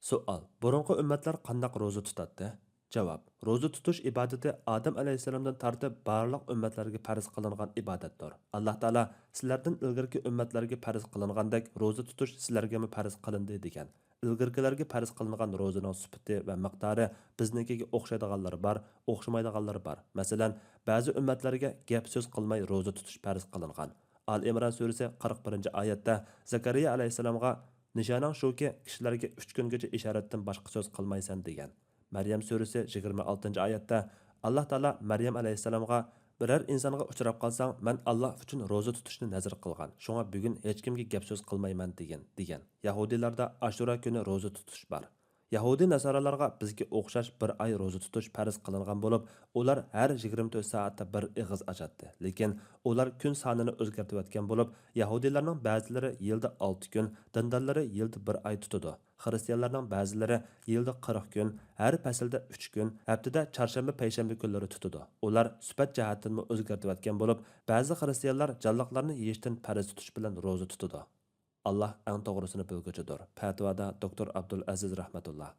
Savol: Burunqi ummatlar qandaq roza tutatdi? Javob: Roza tutish ibodati Odam alayhissalomdan tortib barliq ummatlarga farz qilingan ibodatdir. Alloh taolo sizlardan ilgirki ummatlarga farz qilingandek roza tutish sizlarga ham farz qilindi degan. Ilgirkilarga farz qilingan rozaning sifati va miqdori biznikiga o'xshaydiganlari bor, o'xshamaydiganlari bor. Masalan, ba'zi ummatlarga gap so'z qilmay roza tutish farz qilingan. Al-Imron surasi 41-oyatda Zakariya alayhissalomga nishoning shuki, kishilarga 3 kungacha ishoratdan boshqa so'z qilmaysan degan. Maryam surasi 26-oyatda Alloh taolo Maryam alayhissalomga biror insonga uchrab qolsang, men Alloh uchun roza tutishni nazr qilgan. Shunga bugun hech kimga gap so'z qilmayman degan. Yahudiylarda Ashura kuni roza tutish bor. Yahudi nasoralarga bizga o'xshash bir oy roza tutish farz qilingan bo'lib, ular har 24 soatda bir ig'iz ochadi. Lekin ular kun sonini o'zgartirayotgan bo'lib, Yahudiylarning ba'zilari yilda 6 kun, dindorlari yilda bir oy tutadi. Xristianlarning ba'zilari yilda 40 kun, har faslda 3 kun, haftada chorshanba, payshanba kunlari tutadi. Ular sifat jihatdan o'zgartirayotgan bo'lib, ba'zi xristianlar jonliqlarni yeyishdan farz tutish bilan roza tutadi. Allah eng to'g'risini bilguchidir. Fatvoda doktor Abdul Aziz rahmatulloh.